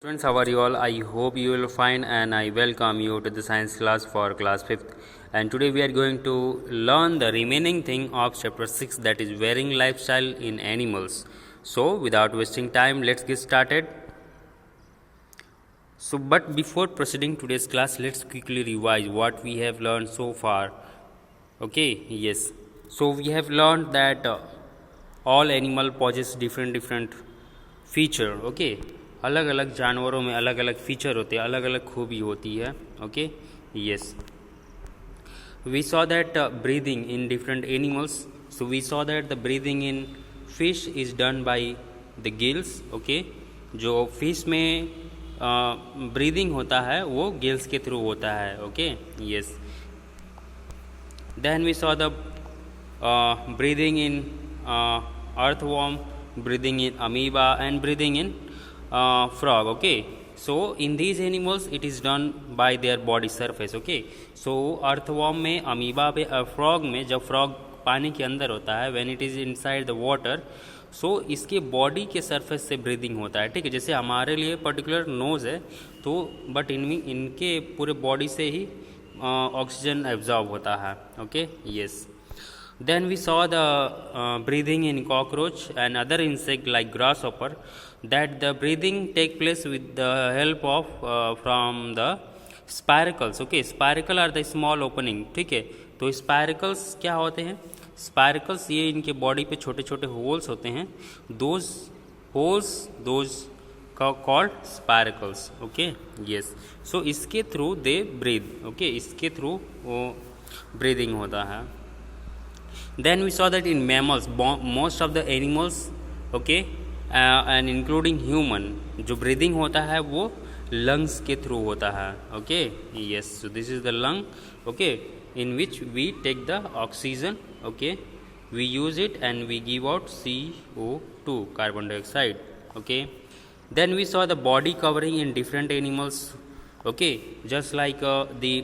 Students, how are you all? I hope you will fine and I welcome you to the science class for class 5th. And today we are going to learn the remaining thing of chapter 6, that is varying lifestyle in animals. So without wasting time, let's get started. But before proceeding today's class, let's quickly revise what we have learned so far. Okay, yes. So we have learned that all animal possess different feature. Okay, अलग अलग जानवरों में अलग अलग feature होते हैं, अलग अलग खूबी होती है. Okay, yes. We saw that breathing in different animals. So we saw that the breathing in fish is done by the gills. Okay, जो फिश में ब्रीदिंग होता है वो गिल्स के थ्रू होता है. Okay, yes. Then we saw the breathing in earthworm, breathing in amoeba and breathing in frog. Okay, so in these animals it is done by their body surface. Okay, so earthworm में, amoeba पे, frog में, जब frog पानी के अंदर होता है, when it is inside the water, so इसके बॉडी के सरफेस से ब्रीदिंग होता है. ठीक है, जैसे हमारे लिए पर्टिकुलर नोज है तो बट इनके पूरे बॉडी से ही ऑक्सीजन एब्जॉर्ब होता है. Okay, yes. Then we saw the breathing in cockroach and other insect like grasshopper, that the breathing take place with the help of from the spiracles. Okay, spiracle are the small opening. ठीक है, तो spiracles क्या होते हैं? Spiracles ये इनके body पे छोटे छोटे होल्स होते हैं. those holes, those called spiracles. Okay, yes. so इसके थ्रू they breathe. Okay, इसके थ्रू वो ब्रीदिंग होता है. Then we saw that in mammals, most of the animals, okay, and including human, जो breathing होता है वो lungs के through होता है. Okay, yes. So this is the lung, okay, in which we take the oxygen. Okay, we use it and we give out CO2, carbon dioxide. Okay. Then we saw the body covering in different animals. Okay, just like the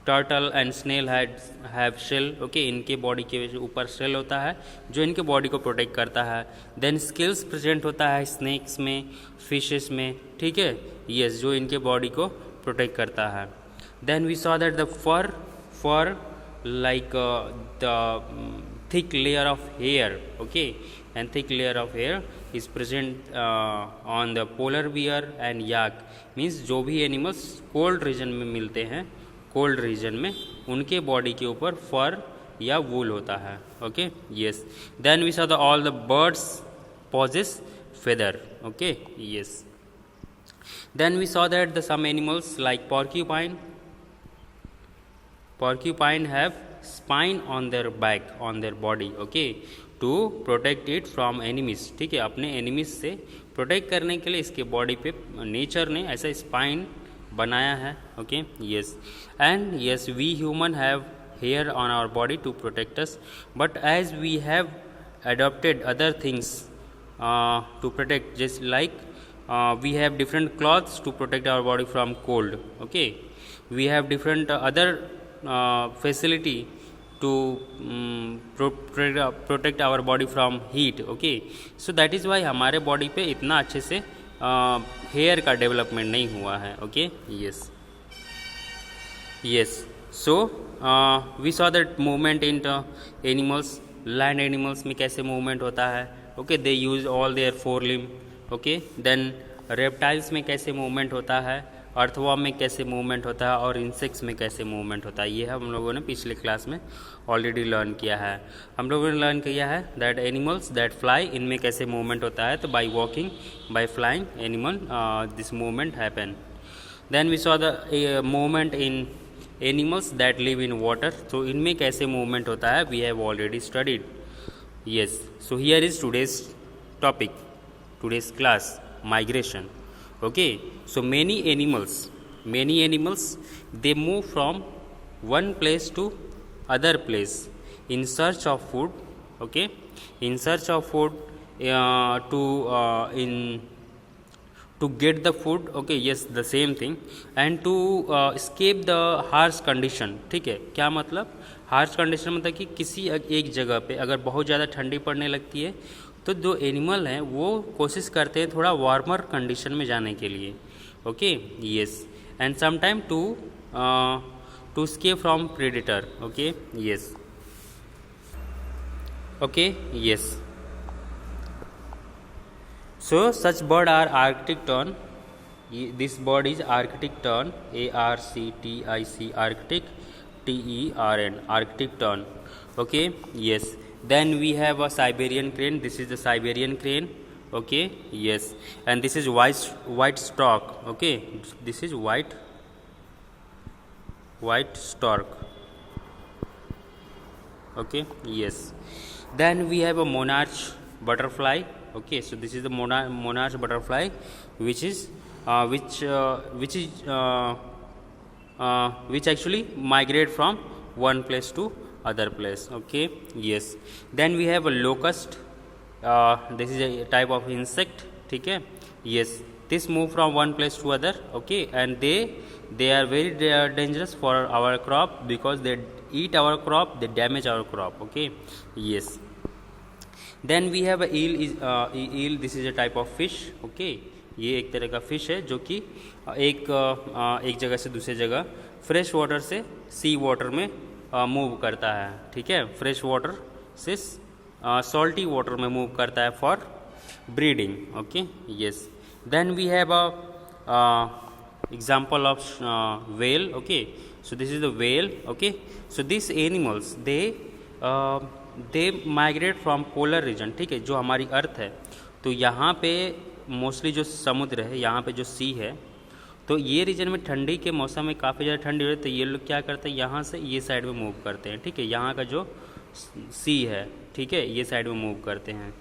turtle and snail have shell. Okay, इनके body के ऊपर shell होता है जो इनके body को protect करता है. देन स्किल्स प्रेजेंट होता है स्नेक्स में, फिशेस में. ठीक है, यस, जो इनके बॉडी को प्रोटेक्ट करता है. Then we saw that the fur like the thick layer of hair. Okay, and thick layer of hair is present on the polar bear and yak. Means जो भी एनिमल्स कोल्ड रीजन में मिलते हैं, cold region में, उनके body के ऊपर फर या वूल होता है. Okay, yes. Then we saw the all the birds possess feather. Okay, yes. Then we saw that the some animals like porcupine have spine on their back, on their body. Okay, to protect it from enemies. ठीक है, अपने enemies से protect करने के लिए इसके body पे nature ने ऐसा स्पाइन बनाया है. Okay, yes. And yes, we human have hair on our body to protect us, but as we have adopted other things to protect, just like we have different cloths to protect our body from cold. Okay, we have different other facility to protect our body from heat. Okay, so that is why हमारे body पे इतना अच्छे से hair का development नहीं हुआ है. Okay, yes, yes. So we saw that movement in animals. Land animals में कैसे मूवमेंट होता है? Okay, they use all their four limb. Okay, then reptiles में कैसे मूवमेंट होता है, अर्थवर्म में कैसे मूवमेंट होता है, और इंसेक्ट्स में कैसे मूवमेंट होता है, ये हम लोगों ने पिछले क्लास में ऑलरेडी लर्न किया है. हम लोगों ने लर्न किया है दैट एनिमल्स दैट फ्लाई, इनमें कैसे मूवमेंट होता है. तो by walking, by flying animal this movement happen. Then we saw the movement in animals that live in water. तो इनमें कैसे मूवमेंट होता है we have already studied. Yes, so here is today's topic, today's class, migration. Okay, so many animals they move from one place to other place in search of food. Okay, in search of food to get the food. Okay, yes, the same thing, and to escape the harsh condition. ठीक है, क्या मतलब harsh condition? मतलब कि किसी एक जगह पे अगर बहुत ज़्यादा ठंडी पड़ने लगती है तो जो एनिमल हैं वो कोशिश करते हैं थोड़ा वार्मर कंडीशन में जाने के लिए, okay, yes, and sometime to escape from predator, okay, yes, okay, yes. So such bird are Arctic tern. This bird is Arctic tern, ARCTIC, Arctic, TERN, Arctic tern. Okay, yes. Then we have a Siberian crane. This is the Siberian crane. Okay, yes. And this is white stork. Okay, this is white stork. Okay, yes. Then we have a monarch butterfly. Okay, so this is the monarch butterfly, which actually migrate from one place to other place. Okay, yes. Then we have a locust. This is a type of insect. ठीक है, yes. This move from one place to other. Okay, and they are very dangerous for our crop because they eat our crop, they damage our crop. Okay, yes. Then we have a eel. This is a type of fish. Okay, ये एक तरह का fish है जो कि एक जगह से दूसरी जगह फ्रेश वाटर से सी वाटर में मूव करता है. ठीक है, फ्रेश वाटर से सॉल्टी वाटर में मूव करता है for breeding. Okay, yes. Then we have a example of whale. Okay, so this is the whale. Okay, so these animals they migrate from polar region. ठीक है, जो हमारी अर्थ है, तो यहाँ पे मोस्टली जो समुद्र है, यहाँ पे जो सी है, तो ये रीजन में ठंडी के मौसम में काफ़ी ज़्यादा ठंडी होती है, तो ये लोग क्या करते हैं, यहाँ से ये साइड में मूव करते हैं. ठीक है, यहाँ का जो सी है, ठीक है, ये साइड में मूव करते हैं.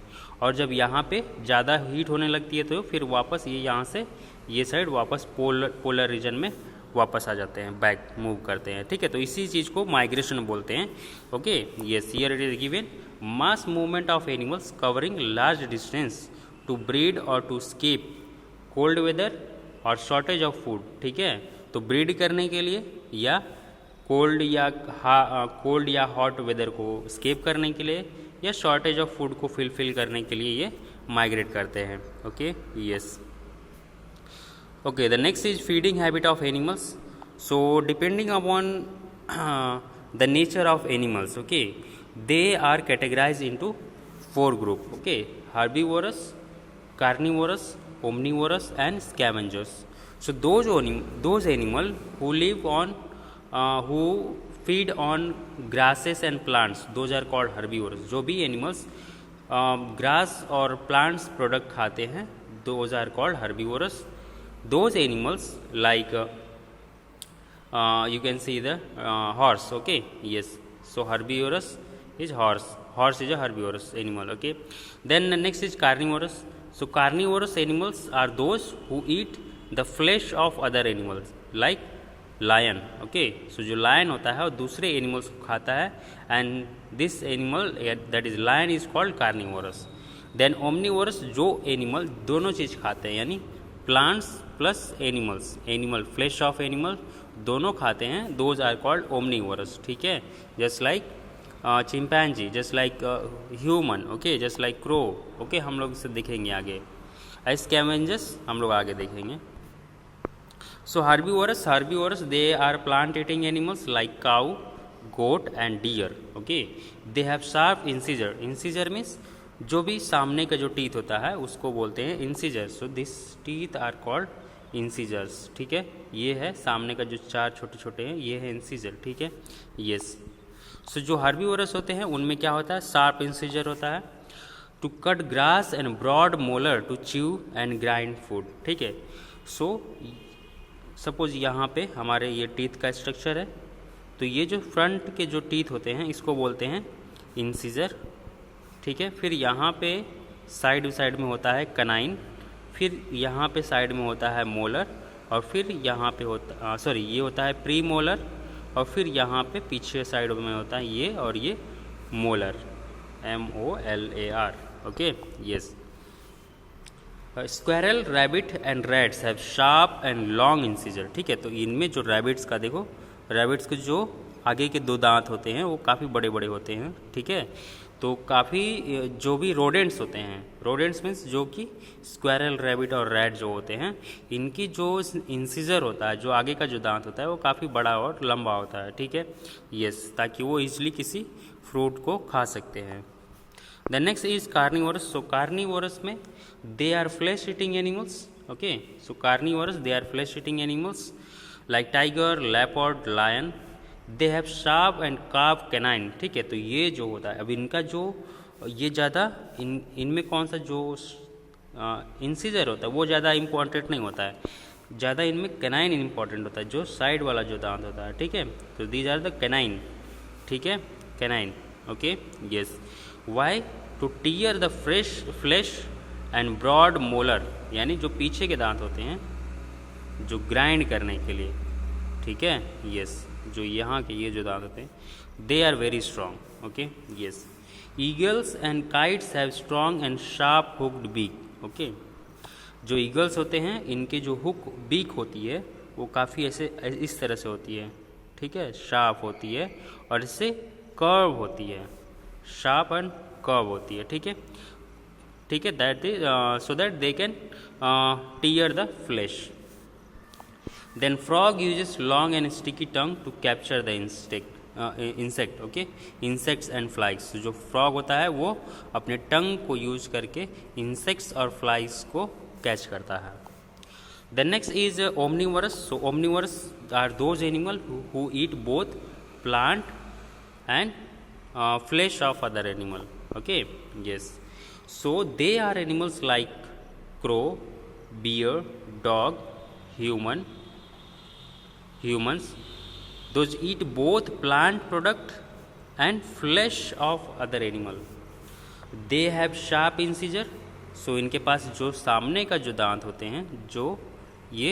और जब यहाँ पे ज़्यादा हीट होने लगती है तो फिर वापस ये यहाँ से ये साइड वापस पोलर रीजन में वापस आ जाते हैं, बैक मूव करते हैं. ठीक है, तो इसी चीज़ को माइग्रेशन बोलते हैं. Okay, yes, here it is given mass movement of animals covering large distance to breed और टू स्केप कोल्ड वेदर और शॉर्टेज ऑफ फूड. ठीक है, तो ब्रीड करने के लिए या कोल्ड या हॉट वेदर को स्केप करने के लिए या शॉर्टेज ऑफ फूड को फिल करने के लिए ये माइग्रेट करते हैं. Okay, yes. Okay, the next is feeding habit of animals. So depending upon the nature of animals, okay, they are categorized into 4 group. Okay, herbivorous, carnivorous, omnivorous and scavengers. So those animal who live on who feed on grasses and plants, those are called herbivorous. जो भी animals grass और plants product खाते हैं, those are called herbivorous. Those animals like you can see the horse. Okay, yes, so herbivorous is horse is a herbivorous animal. Okay, then the next is carnivorous. So carnivorous animals are those who eat the flesh of other animals like lion. Okay, so जो lion होता है वो दूसरे animals को खाता है, and this animal that is lion is called carnivorous. Then omnivorous, जो animal दोनों चीज़ खाते हैं, यानी plants plus animal flash of animal दोनों खाते हैं, दोज आर कॉल्ड ओमनीवोरस. ठीक है, just like chimpanzee, just like human. Okay, just like crow. Okay, हम लोग इसे देखेंगे आगे. स्कैवेंजर्स हम लोग आगे देखेंगे. So herbivorous they are plant eating animals like cow, goat and deer. Okay, they have sharp incisor means जो भी सामने का जो टीथ होता है उसको बोलते हैं incisor. So this teeth are called incisors. ठीक है, ये है सामने का जो 4 छोटे छोटे हैं, ये है इंसीजर. ठीक है, यस. सो जो हर्बीवोरस होते हैं उनमें क्या होता है, शार्प इंसीजर होता है to cut grass and broad molar to chew and grind food. ठीक है, सो सपोज यहाँ पे हमारे ये टीथ का स्ट्रक्चर है, तो ये जो फ्रंट के जो टीथ होते हैं इसको बोलते हैं इंसीजर. ठीक है, फिर यहाँ पे साइड में होता है कनाइन, फिर यहाँ पे साइड में होता है मोलर, और फिर यहाँ पे होता ये होता है प्री मोलर, और फिर यहाँ पे पीछे साइड में होता है ये और ये molar, MOLAR. Okay, yes. Squirrel, rabbit and rats have sharp and long incisor. ठीक है, तो इनमें जो रैबिट्स का देखो, रैबिट्स के जो आगे के 2 दांत होते हैं वो काफ़ी बड़े बड़े होते हैं. ठीक है, तो काफ़ी जो भी रोडेंट्स होते हैं, रोडेंट्स मीन्स जो कि स्क्वायरल, रैबिट और रैट जो होते हैं, इनकी जो इंसिजर होता है, जो आगे का जो दांत होता है वो काफ़ी बड़ा और लंबा होता है, ठीक है, यस, ताकि वो इजीली किसी फ्रूट को खा सकते हैं। The next is carnivorous. So carnivorous में they are flesh eating animals, okay. So carnivorous they are flesh eating animals like tiger, leopard, lion. They have sharp and curve canine, ठीक है। तो ये जो होता है, अब इनका जो ये ज़्यादा इनमें कौन सा जो इंसिजर होता है वो ज़्यादा इम्पॉर्टेंट नहीं होता है, ज़्यादा इनमें कैनाइन इम्पॉर्टेंट होता है, जो साइड वाला जो दांत होता है, ठीक है। तो दीज आर द कैनाइन, ठीक है, canine, okay, yes. Why? To tear the flesh and broad molar, यानी जो पीछे के दांत होते हैं जो ग्राइंड करने के लिए, ठीक है, यस, जो यहाँ के ये जो दांत होते हैं, they are very strong, okay, yes. Eagles and kites have strong and sharp hooked beak, okay. जो ईगल्स होते हैं इनके जो हुक बीक होती है वो काफ़ी ऐसे इस तरह से होती है, ठीक है, शार्प होती है और इससे कर्व होती है, शार्प एंड कर्व होती है, ठीक है, ठीक है, that is so that they can tier the flash. Then frog uses long and sticky tongue to capture the insect, okay, insects and flies. So जो frog होता है वो अपने टंग को यूज करके insects और flies को कैच करता है। The next is omnivorous. So omnivorous are those animals who eat both plant and flesh of other animal, okay, yes. So they are animals like crow, bear, dog, humans, those eat both plant product and flesh of other animal. They have sharp incisor. So इनके पास जो सामने का जो दांत होते हैं, जो ये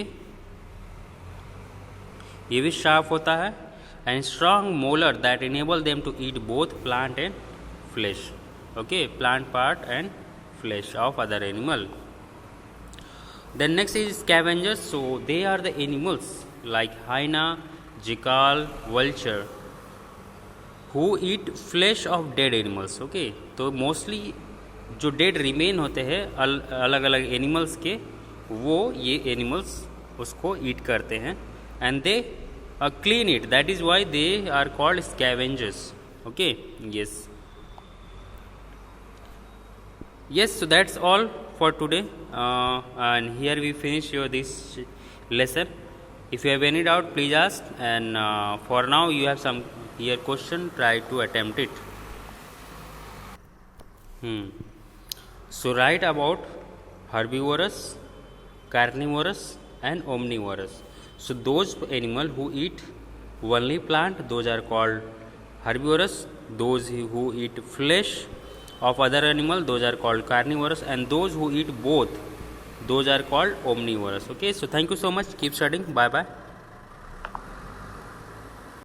भी शार्प होता है, and strong molar that enable them to eat both plant and flesh, okay, plant part and flesh of other animal. Then next is scavengers. So they are the animals like hyena, jackal, vulture who eat flesh of dead animals, okay. तो mostly जो dead remain होते हैं अलग अलग animals के, वो ये animals उसको ईट करते हैं and they clean it, that is why they are called scavengers, okay, yes, yes. So that's all for today, and here we finish this lesson. If you have any doubt, please ask, and for now you have some here question, try to attempt it. So write about herbivorous, carnivorous and omnivorous. So those animal who eat only plant, those are called herbivorous. Those who eat flesh of other animal, those are called carnivorous, and those who eat both, those are called omnivorous, okay. So thank you so much, keep studying, bye bye.